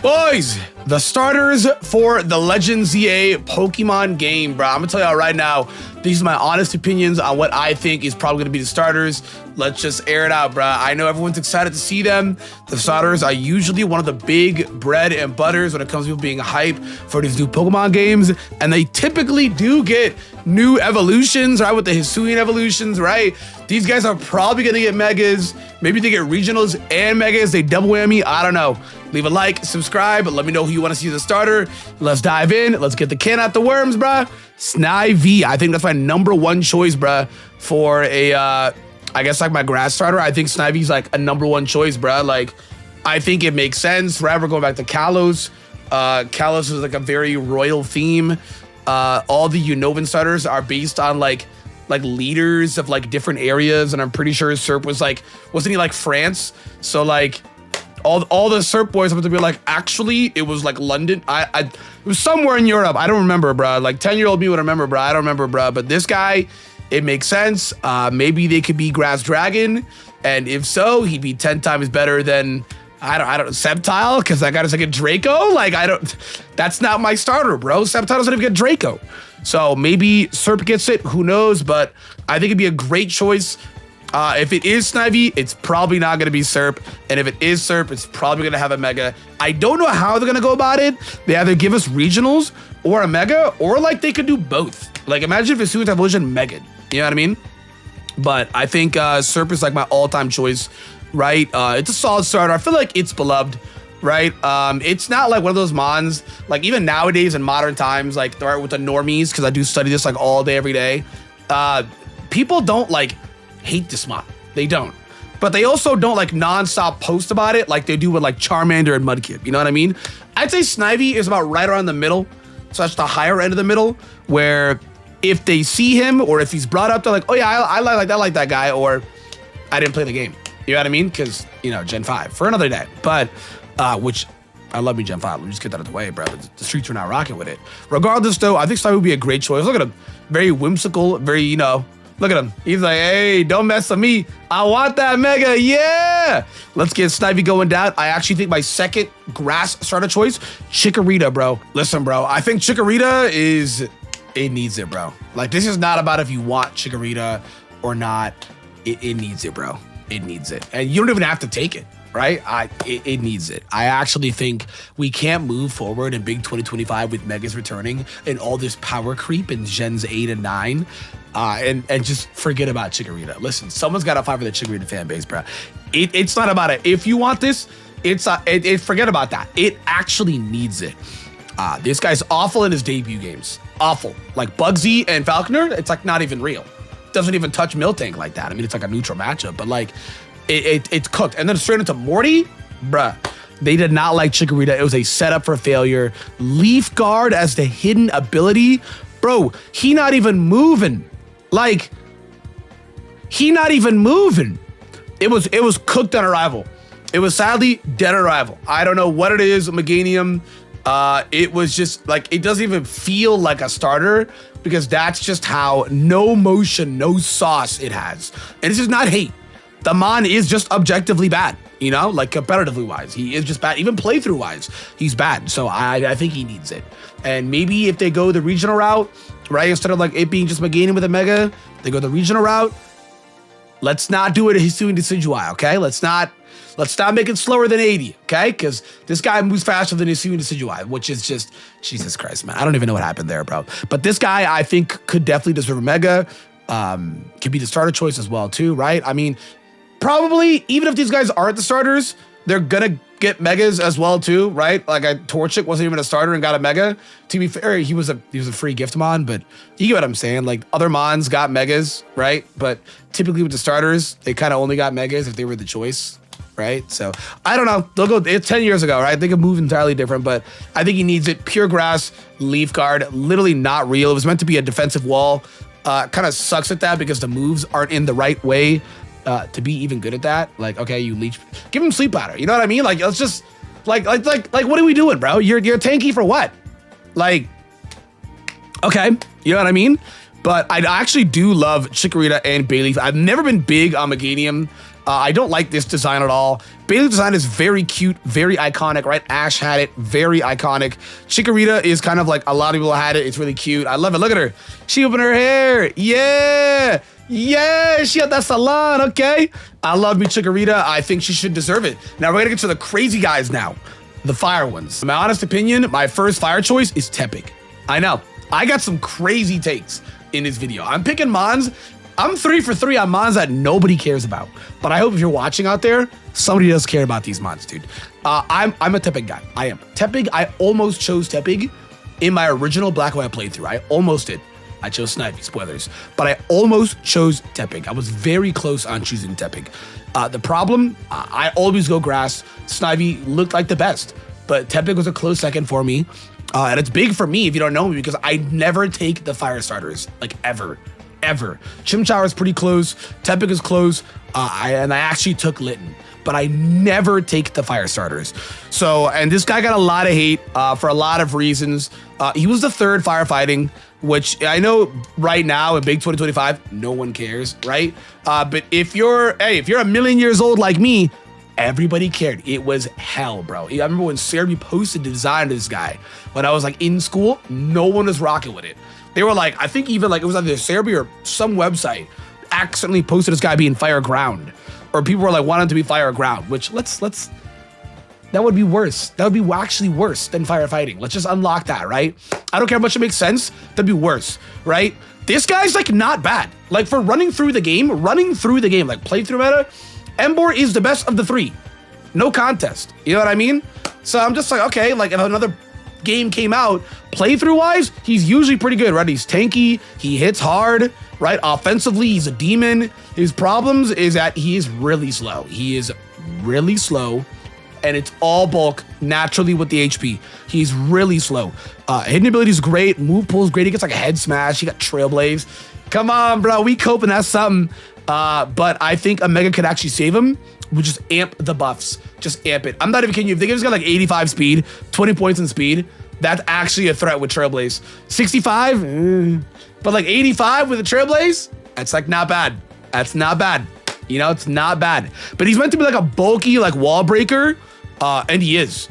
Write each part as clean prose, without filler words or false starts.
Boys, the starters for the Legends EA Pokemon game, bro. I'm gonna tell y'all right now, these are my honest opinions on what I think is probably gonna be the starters. Let's just air it out, bro. I know everyone's excited to see them. The starters are usually one of the big bread and butters when it comes to being hype for these new Pokemon games, and they typically do get new evolutions, right? With the Hisuian evolutions, right? These guys are probably gonna get megas. Maybe they get regionals and megas. They double whammy. I don't know. Leave a like, subscribe, let me know who you want to see as a starter. Let's dive in. Let's get the can out the worms, bruh. Snivy. I think that's my #1 choice, bruh, for a, I guess like my grass starter. I think Snivy's like a #1 choice, bruh. Like, I think it makes sense. Forever going back to Kalos. Kalos is like a very royal theme. All the Unnovan starters are based on like leaders of like different areas, and I'm pretty sure Serp was like, wasn't he like France? So like, all the Serp boys have to be like, actually, it was like London. It was somewhere in Europe. I don't remember, bro. Like 10-year-old me would remember, bro. I don't remember, bro. But this guy, it makes sense. Maybe they could be Grass Dragon, and if so, he'd be 10 times better than I don't Sceptile, because that guy is like a Draco. Like that's not my starter, bro. Sceptile's not even get Draco. So maybe Serp gets it. Who knows? But I think it'd be a great choice. If it is Snivy, it's probably not going to be Serp. And if it is Serp, it's probably going to have a Mega. I don't know how they're going to go about it. They either give us regionals or a Mega, or like they could do both. Like imagine if Hisuian Evolution Mega. You know what I mean? But I think Serp is like my all-time choice, right? It's a solid starter. I feel like it's beloved, right? It's not like one of those mons, like even nowadays in modern times, like with the normies, because I do study this like all day, every day. People don't like hate this mod. They don't. But they also don't like non-stop post about it like they do with like Charmander and Mudkip. You know what I mean? I'd say Snivy is about right around the middle. So that's the higher end of the middle, where if they see him or if he's brought up, they're like, oh yeah, I like that guy, or I didn't play the game. You know what I mean? Because, you know, Gen 5 for another day. But, which I love me Gen 5. Let me just get that out of the way, bro. The streets are not rocking with it. Regardless though, I think Snivy would be a great choice. Look at him. Very whimsical, very, you know, look at him. He's like, hey, don't mess with me. I want that Mega. Yeah. Let's get Snivy going down. I actually think my second grass starter choice, Chikorita, bro. Listen, bro. I think Chikorita it needs it, bro. Like, this is not about if you want Chikorita or not. It needs it, bro. It needs it. And you don't even have to take it, right? It needs it. I actually think we can't move forward in big 2025 with Megas returning and all this power creep in Gens 8 and 9. And just forget about Chikorita. Listen, someone's got to fight for the Chikorita fan base, bro. It's not about it. If you want this, forget about that. It actually needs it. This guy's awful in his debut games. Awful. Like Bugsy and Falconer, it's like not even real. Doesn't even touch Miltank like that. I mean, it's like a neutral matchup, but like it's cooked. And then straight into Morty, bruh. They did not like Chikorita. It was a setup for failure. Leaf Guard as the hidden ability. Bro, he not even moving. Like, he not even moving. It was cooked on arrival. It was sadly dead on arrival. I don't know what it is, Meganium. It was just like, it doesn't even feel like a starter because that's just how no motion, no sauce it has. And this is not hate. The Mon is just objectively bad, you know, like competitively wise. He is just bad. Even playthrough wise, he's bad. So I think he needs it. And maybe if they go the regional route, right, instead of like it being just Meganium with a Mega, they go the regional route. Let's not do it at Hisuian Decidueye, okay? Let's not make it slower than 80, okay? Because this guy moves faster than Hisuian Decidueye, which is just, Jesus Christ, man. I don't even know what happened there, bro. But this guy, I think, could definitely deserve a Mega. Could be the starter choice as well, too, right? I mean, probably, even if these guys aren't the starters, they're gonna get Megas as well, too, right? Like, Torchic wasn't even a starter and got a Mega. To be fair, he was a free gift Mon, but you get what I'm saying. Like, other Mons got Megas, right? But typically with the starters, they kind of only got Megas if they were the choice, right? So, I don't know. They'll go, it's 10 years ago, right? They could move entirely different, but I think he needs it. Pure Grass, Leaf Guard, literally not real. It was meant to be a defensive wall. Kind of sucks at that because the moves aren't in the right way. To be even good at that, like, okay, you leech, give him Sleep Ladder. You know what I mean? Like, let's just, like, what are we doing, bro? You're tanky for what? Like, okay, you know what I mean? But I actually do love Chikorita and Bayleaf. I've never been big on Meganium. I don't like this design at all. Bailey's design is very cute, very iconic, right? Ash had it, very iconic. Chikorita is kind of like a lot of people had it. It's really cute. I love it. Look at her. She opened her hair. Yeah. Yeah, she had that salon. Okay. I love me Chikorita. I think she should deserve it. Now we're going to get to the crazy guys now. The fire ones. In my honest opinion, my first fire choice is Tepig. I know. I got some crazy takes in this video. I'm picking Mons. I'm 3 for 3 on Mons that nobody cares about. But I hope if you're watching out there, somebody does care about these Mons, dude. I'm a Tepig guy. I am. Tepig, I almost chose Tepig in my original Black and White playthrough. I almost did. I chose Snivy, spoilers. But I almost chose Tepig. I was very close on choosing Tepig. The problem, I always go grass. Snivy looked like the best. But Tepig was a close second for me. And it's big for me if you don't know me because I never take the fire starters, like ever. Chimchar is pretty close. Tepig is close. And I actually took Litten, but I never take the fire starters. So, and this guy got a lot of hate for a lot of reasons. He was the third firefighting, which I know right now in Big 2025, no one cares, right? But if you're a million years old like me, everybody cared. It was hell, bro. I remember when Serby posted the design of this guy when I was like in school, no one was rocking with it. They were like, I think even like it was either Serby or some website accidentally posted this guy being fire ground, or people were like wanting to be fire ground, which let's that would be worse. That would be actually worse than firefighting. Let's just unlock that, right? I don't care how much it makes sense. That'd be worse, right? This guy's like not bad. Like for running through the game, like playthrough meta, Emboar is the best of the 3. No contest. You know what I mean? So I'm just like, okay, like if another game came out, playthrough-wise, he's usually pretty good, right? He's tanky, he hits hard, right? Offensively, he's a demon. His problems is that he is really slow. He is really slow, and it's all bulk naturally with the HP. He's really slow. Hidden ability is great. Move pool is great. He gets like a head smash. He got Trailblaze. Come on, bro. We coping. That's something. But I think a Mega could actually save him. We'll just amp the buffs. Just amp it. I'm not even kidding you. If they give this guy like 85 speed, 20 points in speed, that's actually a threat with Trailblaze. 65, but like 85 with a Trailblaze, that's like not bad. That's not bad. You know, it's not bad. But he's meant to be like a bulky like wall breaker. And he is.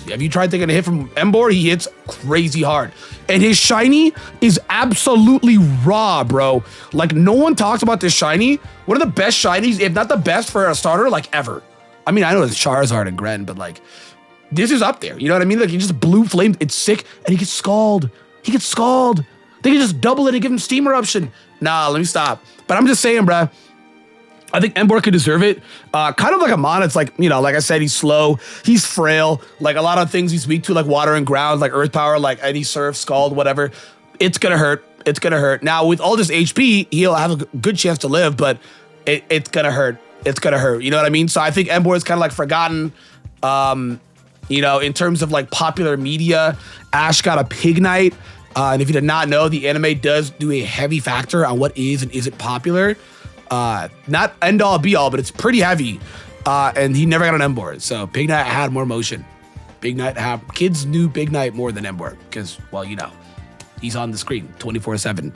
Have you tried taking a hit from Emboar? He hits crazy hard. And his shiny is absolutely raw, bro. Like, no one talks about this shiny. One of the best shinies, if not the best for a starter, like, ever. I mean, I know it's Charizard and Gren, but, like, this is up there. You know what I mean? Like, he just blue flamed. It's sick. And he gets scald. They can just double it and give him Steam Eruption. Nah, let me stop. But I'm just saying, bro. I think Emboar could deserve it. Kind of like a Mon. It's like, you know, like I said, he's slow. He's frail. Like a lot of things he's weak to, like water and ground, like earth power, like any surf, scald, whatever. It's going to hurt. It's going to hurt. Now, with all this HP, he'll have a good chance to live, but it's going to hurt. It's going to hurt. You know what I mean? So I think Emboar is kind of like forgotten, you know, in terms of like popular media. Ash got a Pignite. And if you did not know, the anime does do a heavy factor on what is and isn't popular. Not end all be all, but it's pretty heavy. And he never got an Emboar. So Pignite had more motion. Kids knew Pignite more than Emboar because, well, you know, he's on the screen 24/7.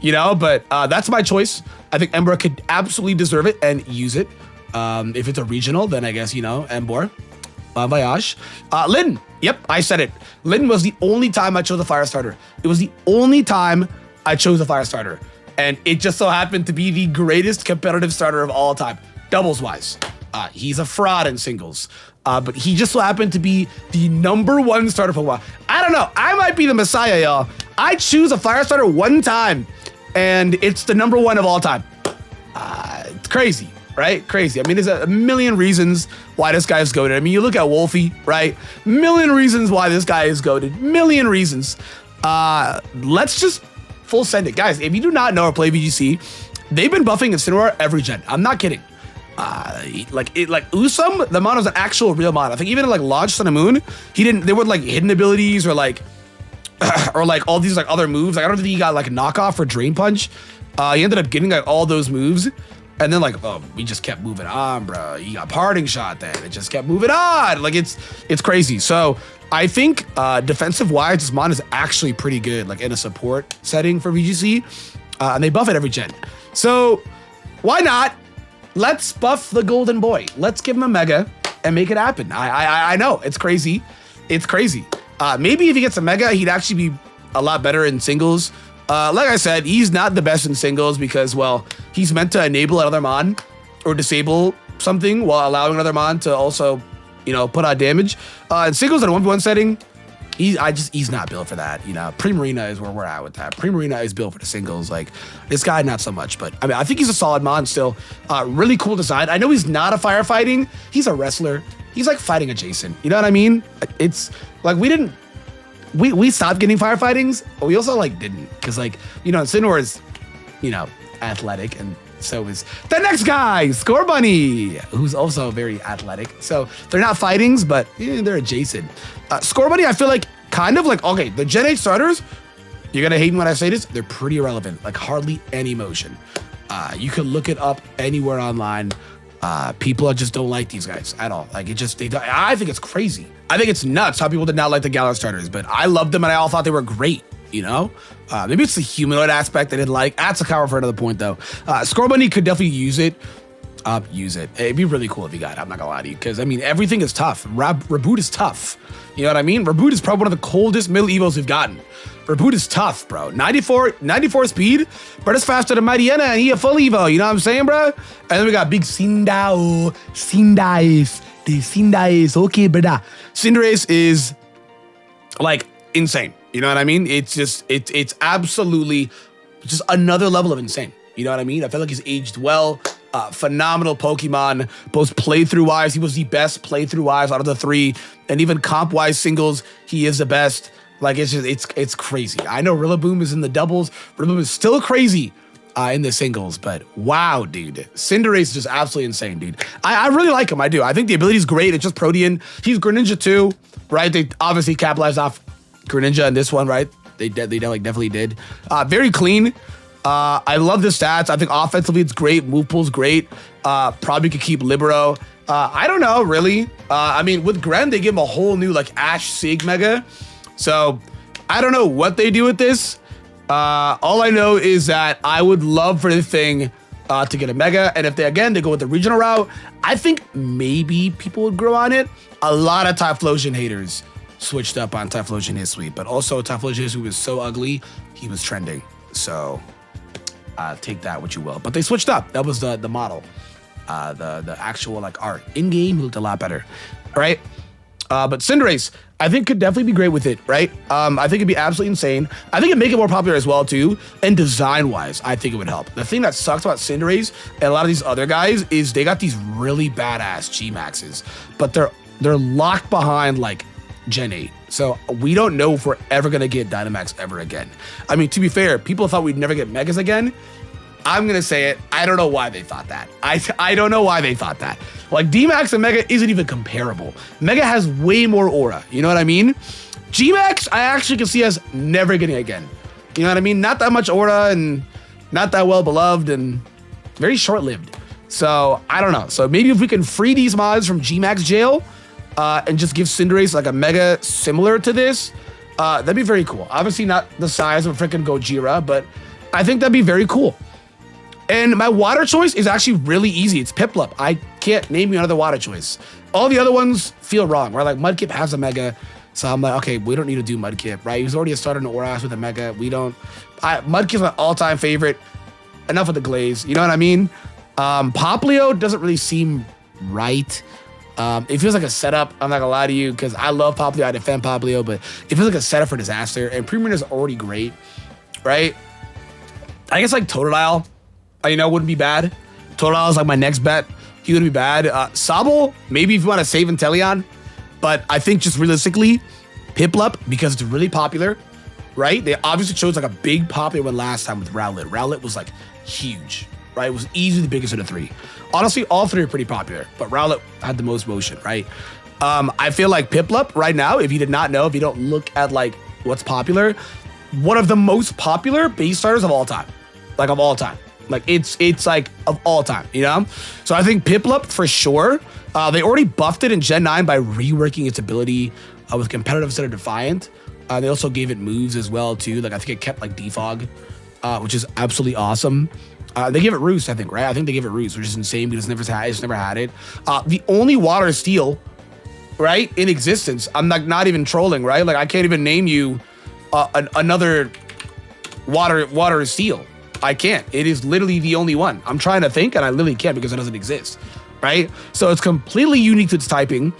You know, but that's my choice. I think Emboar could absolutely deserve it and use it. If it's a regional, then I guess, you know, Emboar. Voyage. Litten. Yep, I said it. Litten was the only time I chose a fire starter. It was the only time I chose a fire starter. And it just so happened to be the greatest competitive starter of all time, doubles-wise. He's a fraud in singles. But he just so happened to be the #1 starter Pokemon. I don't know. I might be the messiah, y'all. I choose a fire starter one time, and it's the #1 of all time. It's crazy, right? Crazy. I mean, there's a million reasons why this guy is goated. I mean, you look at Wolfie, right? Million reasons why this guy is goated. Million reasons. Let's just full send it. Guys, if you do not know or play VGC, they've been buffing Incineroar every gen. I'm not kidding. Like Usum, the mod was an actual real mod. I think even in like Launch Sun and Moon, they were like hidden abilities or like all these like other moves. Like I don't think he got like knockoff or Drain Punch. He ended up getting like all those moves. And then like, oh, we just kept moving on, bro. He got Parting Shot then. It just kept moving on. Like it's crazy. So I think defensive wise, this mod is actually pretty good, like in a support setting for VGC. And they buff it every gen. So why not? let's buff the golden boy. Let's give him a mega and make it happen. I know it's crazy. It's crazy. Maybe if he gets a mega, he'd actually be a lot better in singles. Like I said, he's not the best in singles because, well, he's meant to enable another mon or disable something while allowing another mon to also, you know, put out damage. In singles in a 1v1 setting, he's not built for that. You know, Primarina is where we're at with that. Primarina is built for the singles. Like, this guy, not so much. But, I mean, I think he's a solid mon still. Really cool design. I know he's not a firefighting. He's a wrestler. He's like fighting adjacent. You know what I mean? It's like we stopped getting firefightings, but we also like didn't. Because, like, you know, Incineroar is, you know, athletic, and so is the next guy, Scorbunny, who's also very athletic. So they're not fightings, but they're adjacent. Scorbunny, I feel like kind of like, okay, the Gen 8 starters, you're gonna hate me when I say this, they're pretty irrelevant, like hardly any motion. You can look it up anywhere online. People just don't like these guys at all. Like, I think it's crazy. I think it's nuts how people did not like the Galar starters, but I loved them and I all thought they were great, you know? Maybe it's the humanoid aspect I didn't like. That's a cover for another point, though. Scorbunny could definitely use it. It'd be really cool if he got it, I'm not gonna lie to you, because, I mean, everything is tough. Reboot is tough. You know what I mean? Reboot is probably one of the coldest middle evos we've gotten. Reboot is tough, bro. 94 speed, but it's faster than Mariana, and he a full evo. You know what I'm saying, bro? And then we got big Sindais. Okay, brother. Cinderace is like insane. You know what I mean? It's just, it's absolutely just another level of insane. You know what I mean? I feel like he's aged well. Phenomenal Pokemon, both playthrough-wise. He was the best playthrough-wise out of the three, and even comp-wise singles, he is the best. Like, it's crazy. I know Rillaboom is in the doubles. Rillaboom is still crazy in the singles, but wow, dude. Cinderace is just absolutely insane, dude. I really like him. I do. I think the ability is great. It's just Protean. He's Greninja too, right? They obviously capitalized off Greninja in this one, right? They definitely did. Very clean. I love the stats. I think offensively it's great. Move pool's great. Probably could keep Libero. I don't know, really. I mean, with Gren, they give him a whole new, like, Ash Sig Mega. So, I don't know what they do with this. All I know is that I would love for the thing to get a Mega. And if they go with the regional route, I think maybe people would grow on it. A lot of Typhlosion haters switched up on Typhlosion Hisuian. But also, Typhlosion Hisuian was so ugly, he was trending. So... take that what you will, but they switched up. That was the model, the actual, like, art in game looked a lot better, right? But Cinderace, I think, could definitely be great with it, right? I think it'd be absolutely insane. I think it'd make it more popular as well too, and design wise, I think it would help. The thing that sucks about Cinderace and a lot of these other guys is they got these really badass G Maxes, but they're locked behind, like, Gen 8. So we don't know if we're ever going to get Dynamax ever again. I mean, to be fair, people thought we'd never get Megas again. I'm going to say it. I don't know why they thought that. I don't know why they thought that. Like, D-Max and Mega isn't even comparable. Mega has way more aura. You know what I mean? G-Max, I actually can see us never getting again. You know what I mean? Not that much aura and not that well beloved and very short-lived. So I don't know. So maybe if we can free these mods from G-Max jail, and just give Cinderace like a Mega similar to this, that'd be very cool. Obviously not the size of a freaking Gojira, but I think that'd be very cool. And my water choice is actually really easy. It's Piplup. I can't name you another water choice. All the other ones feel wrong, right? Like, Mudkip has a Mega, so I'm like, okay, we don't need to do Mudkip, right? He's already a starter in Oras with a Mega. Mudkip's my all-time favorite. Enough of the glaze, you know what I mean? Popplio doesn't really seem right. It feels like a setup, I'm not gonna lie to you, because I love Popplio, I defend Popplio, but it feels like a setup for disaster, and Primarina is already great, right? I guess, like, Totodile, wouldn't be bad. Totodile is, like, my next bet. He wouldn't be bad. Sobble, maybe if you want to save Inteleon, but I think just realistically, Piplup, because it's really popular, right? They obviously chose, like, a big popular one last time with Rowlet. Rowlet was, like, huge, right? It was easily the biggest of the three. Honestly, all three are pretty popular, but Rowlet had the most motion, right? I feel like Piplup right now, if you did not know, if you don't look at, like, what's popular, one of the most popular base starters of all time. Like, of all time. Like, it's like, of all time, you know? So I think Piplup, for sure. They already buffed it in Gen 9 by reworking its ability with competitive instead of defiant. They also gave it moves as well, too. Like, I think it kept, like, Defog, which is absolutely awesome. They give it Roost, I think, right? I think they give it Roost, which is insane because it's never had it. The only water steel, right, in existence. I'm not even trolling, right? Like I can't even name you another water steel. I can't. It is literally the only one. I'm trying to think, and I literally can't because it doesn't exist, right? So it's completely unique to its typing.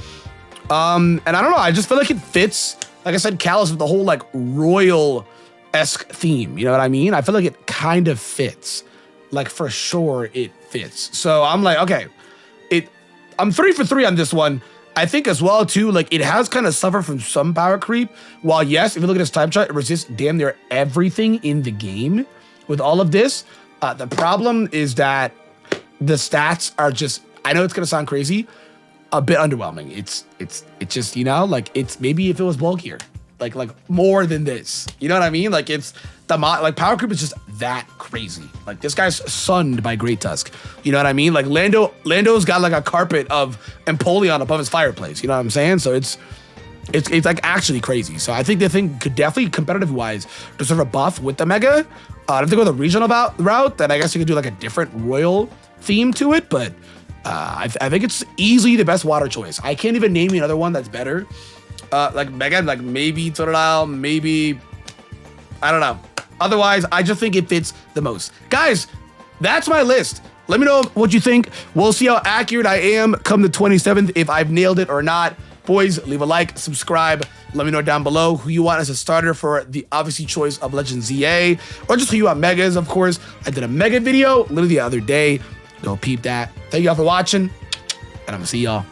And I don't know. I just feel like it fits. Like I said, Kalos with the whole like royal-esque theme. You know what I mean? I feel like it kind of fits. Like for sure, it fits. So I'm like, okay, I'm 3 for 3 on this one. I think as well too, like it has kind of suffered from some power creep. While yes, if you look at its type chart, it resists damn near everything in the game. With all of this, the problem is that the stats are just, I know it's gonna sound crazy, a bit underwhelming. It's just, you know, like it's maybe if it was bulkier, like more than this, you know what I mean? Like it's like power creep is just that crazy. Like this guy's sunned by Great Tusk, you know what I mean? Like Lando's got like a carpet of Empoleon above his fireplace, you know what I'm saying? So it's like actually crazy. So I think the thing could definitely competitive wise deserve a buff with the Mega. If they go the regional route, then I guess you could do like a different royal theme to it. But I think it's easily the best water choice. I can't even name you another one that's better. Like Mega, like maybe Totodile, maybe, I don't know. Otherwise, I just think it fits the most. Guys, that's my list. Let me know what you think. We'll see how accurate I am come the 27th, if I've nailed it or not. Boys, leave a like, subscribe. Let me know down below who you want as a starter for the obviously choice of Legends ZA, or just who you want Megas, of course. I did a Mega video literally the other day. Go peep that. Thank y'all for watching, and I'm gonna see y'all